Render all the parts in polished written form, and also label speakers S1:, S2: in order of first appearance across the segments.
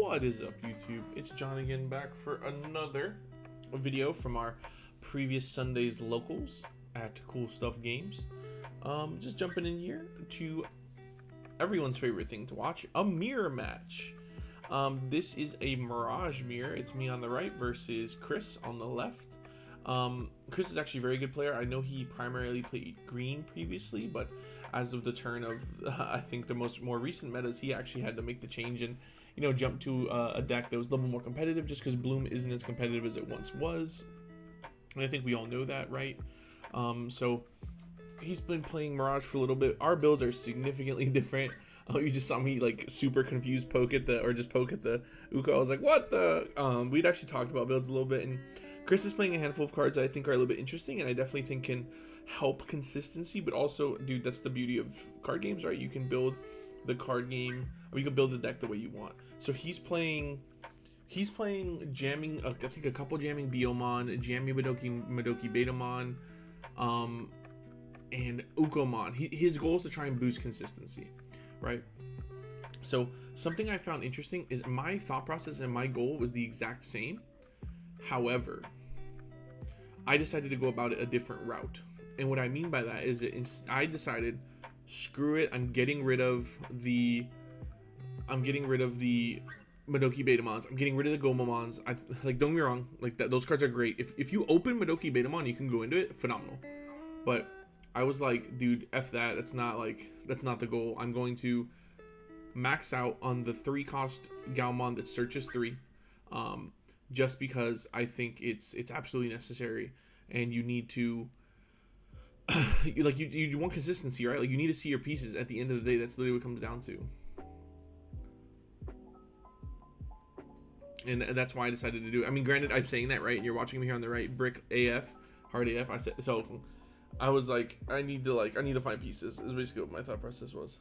S1: What is up, YouTube? It's John again, back for another video from our previous Sunday's locals at Cool Stuff Games. Just jumping in here to everyone's favorite thing to watch, a mirror match. This is a Mirage mirror. It's me on the right versus Chris on the left. Chris is actually a very good player. I know he primarily played green previously, but as of the turn of I think the more recent metas, he actually had to make the change and jump to a deck that was a little more competitive, just because Bloom isn't as competitive as it once was, and I think we all know that, right? So he's been playing Mirage for a little bit. Our builds are significantly different. You just saw me like super confused poke at the Uko. I was like, what the? We'd actually talked about builds a little bit, and Chris is playing a handful of cards that I think are a little bit interesting, and I definitely think can help consistency. But also, dude, that's the beauty of card games, right? You can build the card game, or you can build the deck the way you want. So he's playing jamming, I think a couple jamming Biomon, jamming Madoki Betamon, and Ukomon. His goal is to try and boost consistency, right? So something I found interesting is my thought process and my goal was the exact same. However, I decided to go about it a different route. And what I mean by that is that I decided, screw it, I'm getting rid of the Madoki Betamons. I'm getting rid of the Gomamons. Don't get me wrong, like those cards are great. If you open Madoki Betamon, you can go into it, phenomenal. But I was like, dude, F that. That's not the goal. I'm going to max out on the 3-cost Gaomon that searches 3. Just because I think it's absolutely necessary, and you need to you want consistency, right? Like, you need to see your pieces at the end of the day. That's literally what it comes down to. And that's why I decided to do it. I mean, granted, I'm saying that, right? And you're watching me here on the right, brick AF, hard AF. I said, so I was like, I need to find pieces, is basically what my thought process was.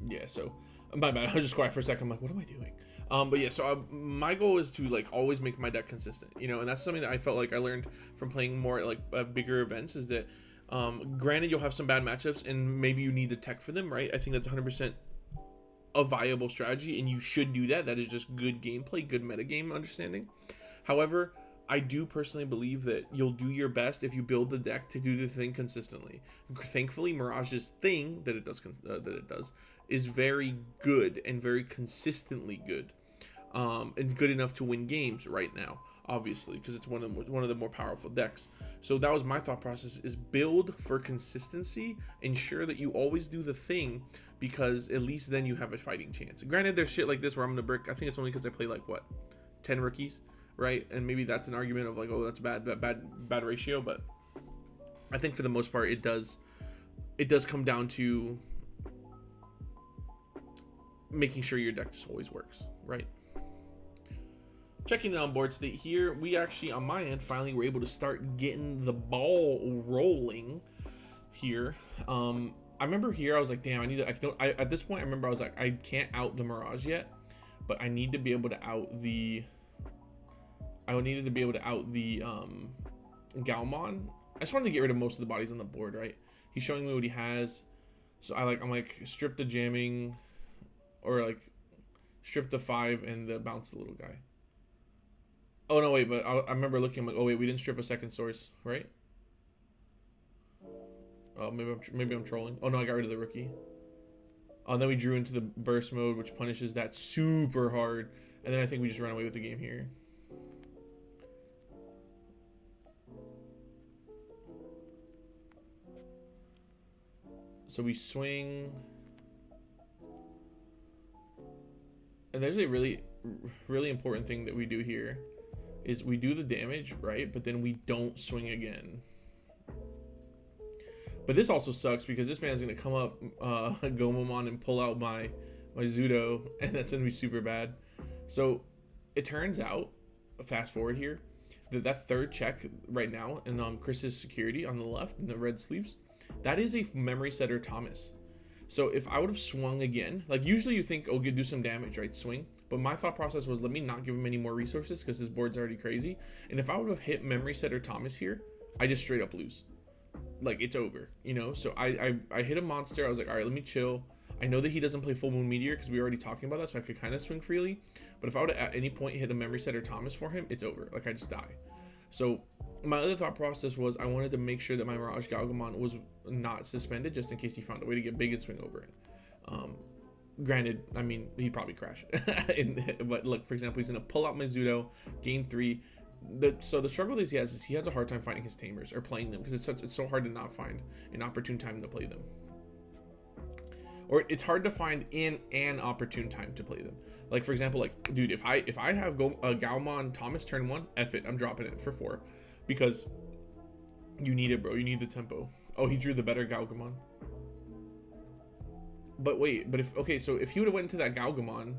S1: Yeah, so my bad. I was just quiet for a second. I'm like, what am I doing? But yeah, so my goal is to like always make my deck consistent, and that's something that I felt like I learned from playing more at like bigger events. Is that granted, you'll have some bad matchups and maybe you need the tech for them, right? I think that's 100% a viable strategy, and you should do that. That is just good gameplay, good metagame understanding. However, I do personally believe that you'll do your best if you build the deck to do the thing consistently. Thankfully, Mirage's thing that it does is very good and very consistently good, and good enough to win games right now, obviously, because it's one of the more powerful decks. So that was my thought process: is build for consistency, ensure that you always do the thing, because at least then you have a fighting chance. Granted, there's shit like this where I'm gonna brick. I think it's only because I play like 10 rookies, right? And maybe that's an argument of like, oh, that's bad ratio, but I think for the most part it does come down to making sure your deck just always works, right? Checking it on board state here, we actually on my end finally were able to start getting the ball rolling here. I remember here I was like, damn, at this point I remember I was like, I can't out the Mirage yet, but I need to be able to out the Gaomon. I just wanted to get rid of most of the bodies on the board, right? He's showing me what he has, so I'm like strip the jamming, or like strip the 5 and the bounce the little guy. Oh no, wait, but I remember looking, I'm like, oh wait, we didn't strip a second source, right? Oh, maybe I'm trolling. Oh no, I got rid of the rookie. Oh, then we drew into the burst mode, which punishes that super hard, and then I think we just ran away with the game here. So we swing, and there's a really important thing that we do here, is we do the damage, right? But then we don't swing again. But this also sucks because this man's gonna come up Gomamon and pull out my Zudo, and that's gonna be super bad. So it turns out, fast forward here, that third check right now, and Chris's security on the left in the red sleeves, that is a memory setter Thomas. So if I would have swung again, like usually you think, oh, do some damage, right? Swing. But my thought process was, let me not give him any more resources because his board's already crazy. And if I would have hit Memory Set or Thomas here, I just straight up lose. Like, it's over, you know? So I hit a monster. I was like, all right, let me chill. I know that he doesn't play Full Moon Meteor because we were already talking about that, so I could kind of swing freely. But if I would have at any point hit a Memory Set or Thomas for him, it's over. Like, I just die. So my other thought process was I wanted to make sure that my Miragegao was not suspended just in case he found a way to get big and swing over it. Granted, I mean, he'd probably crash. But look, for example, he's going to pull out my Zudo, gain 3. So the struggle that he has is he has a hard time finding his tamers or playing them because it's so hard to not find an opportune time to play them. Or it's hard to find in an opportune time to play them. Like, for example, like, dude, if I have Gaomon Thomas turn 1, F it, I'm dropping it for 4. Because you need it, bro. You need the tempo. Oh, he drew the better Gaomon. But wait, okay, so if he would have went into that Gaomon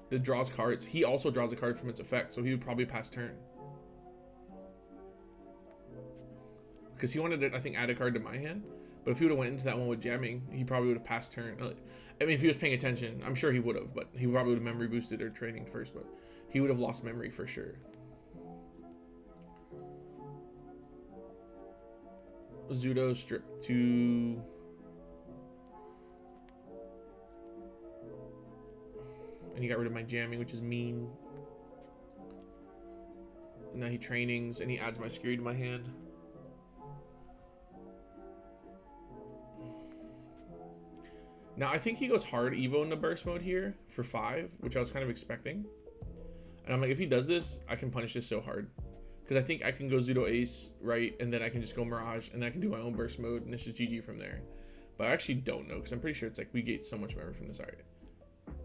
S1: that draws cards, he also draws a card from its effect, so he would probably pass turn. Because he wanted to, I think, add a card to my hand. But if he would have went into that one with jamming, he probably would have passed turn. I mean, if he was paying attention, I'm sure he would have, but he probably would have memory boosted or training first, but he would have lost memory for sure. Zudo strip 2. And he got rid of my jamming, which is mean. And now he trainings and he adds my security to my hand. Now I think he goes hard Evo into burst mode here for 5, which I was kind of expecting. And I'm like, if he does this, I can punish this so hard. Because I think I can go Zudo Ace, right? And then I can just go Mirage and I can do my own burst mode and it's just GG from there. But I actually don't know because I'm pretty sure it's like we get so much memory from this. All right.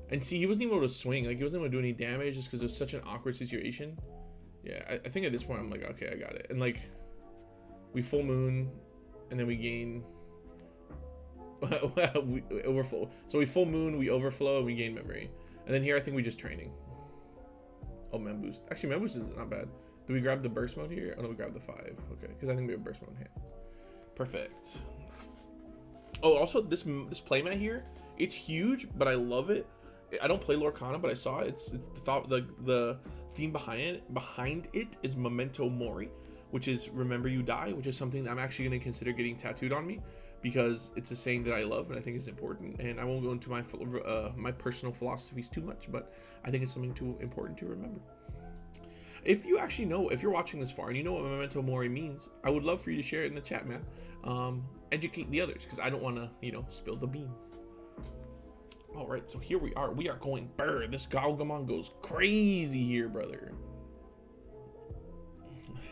S1: And see, he wasn't even able to swing. Like, he wasn't able to do any damage just because it was such an awkward situation. Yeah, I think at this point, I'm like, okay, I got it. And, like, we full moon, and then we gain... we overflow. So we full moon, we overflow, and we gain memory. And then here, I think we just training. Oh, Mem Boost. Actually, Mem Boost is not bad. Do we grab the burst mode here? Oh, no, we grab the 5. Okay, because I think we have burst mode in hand. Perfect. Oh, also, this playmat here, it's huge, but I love it. I don't play Lorcana, but I saw it. It's the theme behind it is Memento Mori, which is remember you die, which is something that I'm actually going to consider getting tattooed on me because it's a saying that I love and I think is important. And I won't go into my personal philosophies too much, but I think it's something too important to remember. If you actually know, if you're watching this far and you know what Memento Mori means, I would love for you to share it in the chat, man. Educate the others because I don't want to, spill the beans. All right, so here we are. We are going BRRRR. This Gaomon goes crazy here, brother.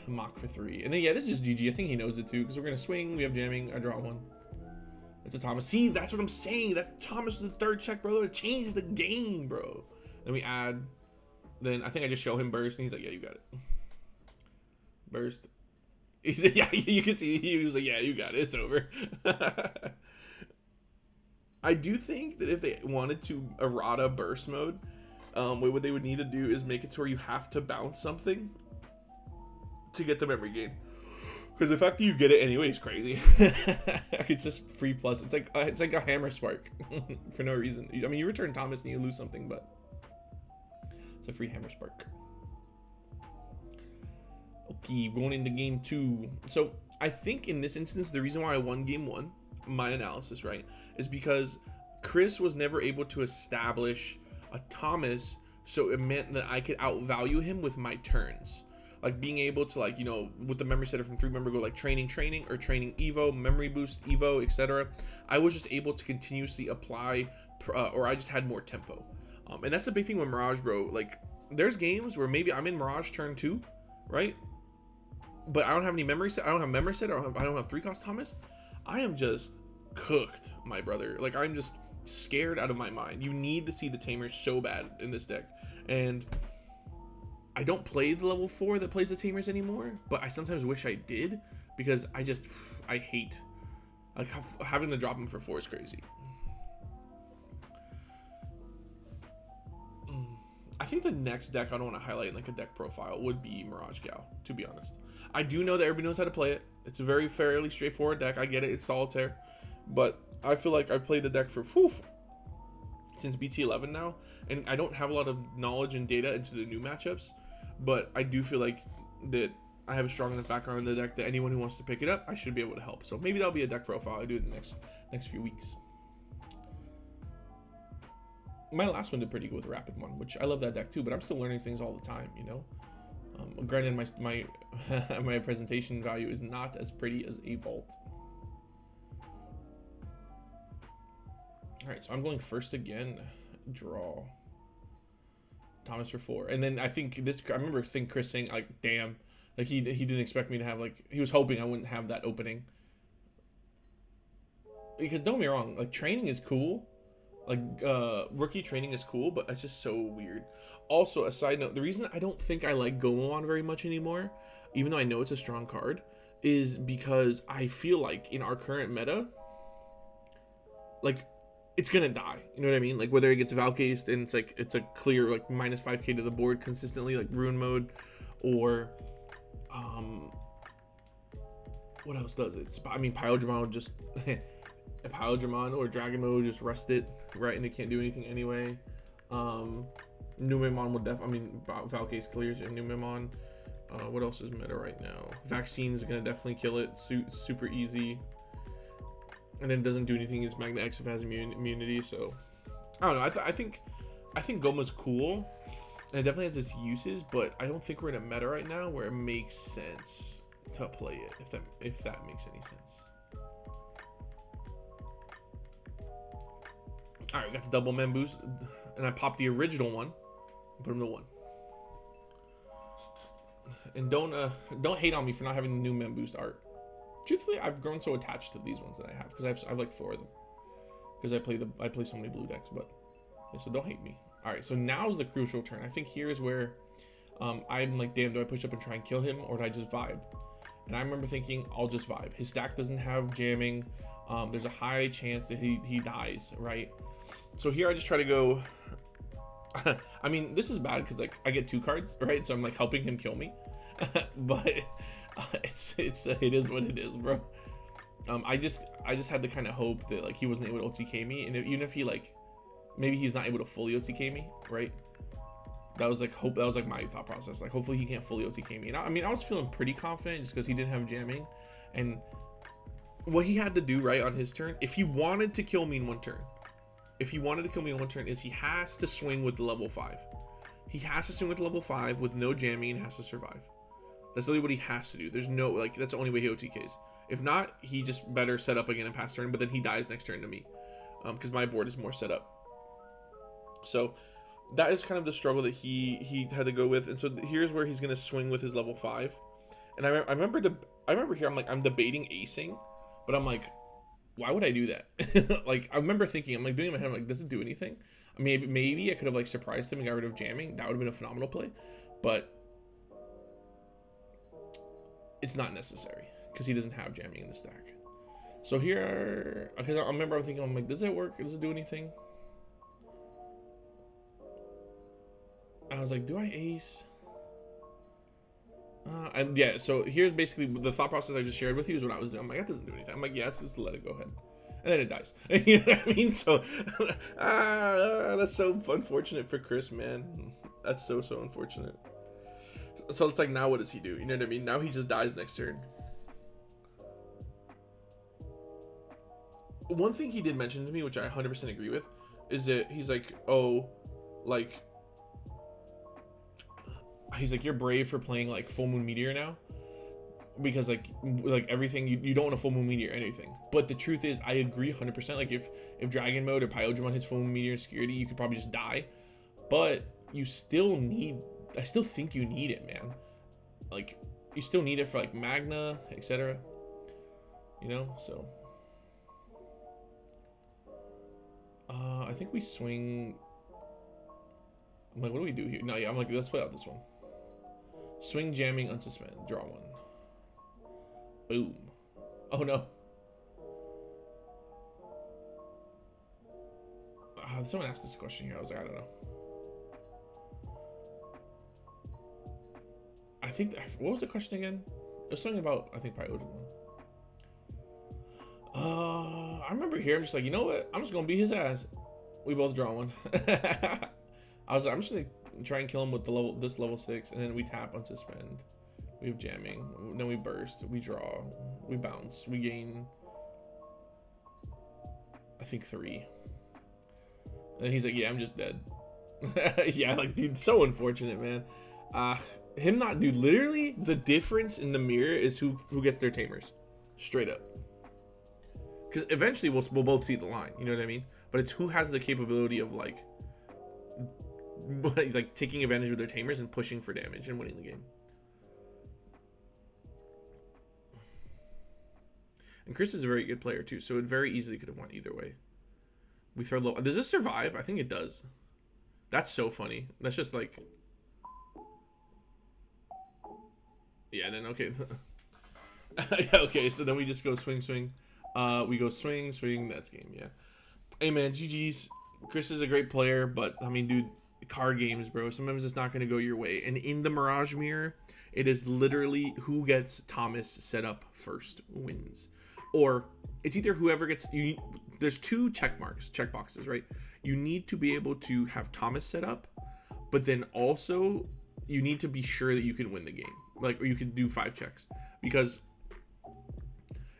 S1: Mock for 3. And then, yeah, this is just GG. I think he knows it, too, because we're going to swing. We have jamming. I draw 1. It's a Thomas. See, that's what I'm saying. That Thomas is the 3rd check, brother. It changes the game, bro. Then we add. Then I think I just show him burst, and he's like, yeah, you got it. Burst. He said, yeah, you can see. He was like, yeah, you got it. It's over. I do think that if they wanted to errata burst mode, what they would need to do is make it to where you have to bounce something to get the memory gain. Because the fact that you get it anyway is crazy. It's just free plus. It's like a hammer spark for no reason. I mean, you return Thomas and you lose something, but it's a free hammer spark. Okay, going into game 2. So I think in this instance, the reason why I won game 1, my analysis, right, is because Chris was never able to establish a Thomas, so it meant that I could outvalue him with my turns, like being able to, like, with the memory setter from 3 member go like training or training Evo, memory boost Evo, etc. I was just able to continuously apply or I just had more tempo, and that's the big thing with Mirage, bro. Like, there's games where maybe I'm in Mirage turn 2, right, but I don't have any memory set. I don't have memory set. I don't have 3-cost Thomas. I am just cooked, my brother. Like, I'm just scared out of my mind. You need to see the tamers so bad in this deck. And I don't play the level 4 that plays the tamers anymore, but I sometimes wish I did because I hate, like, having to drop them for 4 is crazy. I think the next deck I don't want to highlight in like a deck profile would be Miragegao, to be honest. I do know that everybody knows how to play it. It's a very fairly straightforward deck. I get it. It's solitaire. But I feel like I've played the deck for since BT11 now, and I don't have a lot of knowledge and data into the new matchups, but I do feel like that I have a strong enough background in the deck that anyone who wants to pick it up, I should be able to help. So maybe that'll be a deck profile I do in the next few weeks. My last one did pretty good with Rapid One, which I love that deck too, but I'm still learning things all the time, you know. Granted, my my presentation value is not as pretty as a vault. All right, so I'm going first again. Draw. Thomas for 4, and then I remember Chris saying like, "Damn," like he didn't expect me to have, like, he was hoping I wouldn't have that opening. Because don't get me wrong, like, training is cool, like rookie training is cool, but it's just so weird. Also, a side note, the reason I don't think I like Gomamon very much anymore, even though I know it's a strong card, is because I feel like in our current meta, like, it's gonna die, you know what I mean? Like, whether it gets Valkaced and it's a clear like minus 5k to the board consistently, like Ruin Mode, or what else does it? I mean, Pyodramon would just Pyodramon or Dragon Mode just rest it, right, and it can't do anything anyway. Numemon would Valkace clears and Numemon. What else is meta right now? Vaccine's gonna definitely kill it, super easy. And then it doesn't do anything against Magna X if it has immunity. So I don't know. I think Goma's cool, and it definitely has its uses, but I don't think we're in a meta right now where it makes sense to play it, if that makes any sense. All right, got the double men boost, and I popped the original one and put him to 1. And don't hate on me for not having the new men boost art. Truthfully, I've grown so attached to these ones that I have, because I have like 4 of them, because I play so many blue decks. But yeah, so don't hate me. All right, so now's the crucial turn. I think here's where I'm like, damn, do I push up and try and kill him, or do I just vibe? And I remember thinking, I'll just vibe. His stack doesn't have jamming. There's a high chance that he dies, right? So here I just try to go. I mean, this is bad because like I get 2 cards, right? So I'm like helping him kill me, but it is what it is, bro. I just had to kind of hope that like he wasn't able to OTK me, and even if he like, maybe he's not able to fully OTK me, right? That was like my thought process. Like, hopefully he can't fully OTK me. And I mean, I was feeling pretty confident just because he didn't have jamming, and what he had to do right on his turn, if he wanted to kill me in one turn, is he has to swing with the level 5. He has to swing with level 5 with no jamming and has to survive. That's literally what he has to do. There's no, like, that's the only way he OTKs. If not, he just better set up again and pass turn, but then he dies next turn to me, because my board is more set up. So that is kind of the struggle that he had to go with. And so here's where he's gonna swing with his level 5. And I remember here I'm debating acing, but I'm like, why would I do that? Like, I remember thinking, I'm like doing it in my head, I'm like, does it do anything? Maybe I could have like surprised him and got rid of jamming. That would have been a phenomenal play, but it's not necessary because he doesn't have jamming in the stack. So here, because I remember I'm thinking, I'm like, does it work? Does it do anything? I was like, do I ace? And yeah, so here's basically the thought process I just shared with you is what I was doing. I'm like, that doesn't do anything. I'm like, yeah, let's just let it go ahead. And then it dies. You know what I mean? So, that's so unfortunate for Chris, man. That's so unfortunate. So it's like, now what does he do? You know what I mean? Now he just dies next turn. One thing he did mention to me, which I 100% agree with, is that he's like, oh, like, he's like, you're brave for playing like Full Moon Meteor now, because like everything, you don't want a Full Moon Meteor or anything. But the truth is, I agree 100%. Like, if Dragon Mode or Pyodramon hits Full Moon Meteor and Security, you could probably just die. But you still need, I still think you need it, man. Like, you still need it for like Magna, etc. You know, so I think we swing. I'm like, what do we do here? No, yeah, I'm like, let's play out this one. Swing, jamming, unsuspend, draw 1. Boom. Oh no. Someone asked this question here. I was like, I don't know. I think, what was the question again? It was something about, I think, Pyodramon. I remember here, I'm just like, you know what? I'm just gonna beat his ass. We both draw one. I was like, I'm just gonna try and kill him with the this level 6, and then we tap, unsuspend. We have jamming. Then we burst. We draw. We bounce. We gain, I think, 3. And he's like, yeah, I'm just dead. Yeah, like, dude, so unfortunate, man. Him not, dude, literally the difference in the mirror is who gets their tamers. Straight up. Because eventually we'll both see the line, you know what I mean? But it's who has the capability of like taking advantage of their tamers and pushing for damage and winning the game. And Chris is a very good player too, so it very easily could have went either way. We throw low. Does this survive? I think it does. That's so funny. That's just like, yeah. Then okay. Okay, so then we just go swing, swing. We go swing, swing. That's game. Yeah. Hey man, GG's. Chris is a great player, but I mean, dude, card games, bro. Sometimes it's not gonna go your way. And in the Mirage mirror, it is literally who gets Thomas set up first wins, or it's either whoever gets you. There's 2 check boxes, right? You need to be able to have Thomas set up, but then also you need to be sure that you can win the game, like, or you can do 5 checks, because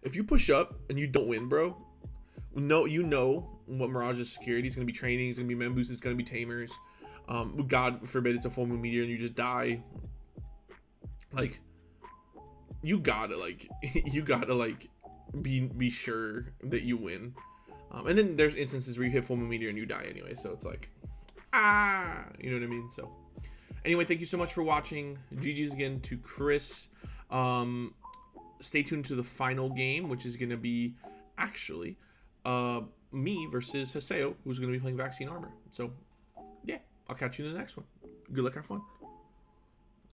S1: if you push up and you don't win, bro, no, you know what Mirage's security is going to be. Training, it's going to be Memboost, it's going to be Tamers. God forbid it's a full moon meteor and you just die. Like, you gotta be sure that you win. And then there's instances where you hit full moon meteor and you die anyway, so it's like, you know what I mean? So anyway, thank you so much for watching. GG's again to Chris. Stay tuned to the final game, which is going to be actually me versus Haseo, who's going to be playing Vaccine Armor. So yeah, I'll catch you in the next one. Good luck, have fun.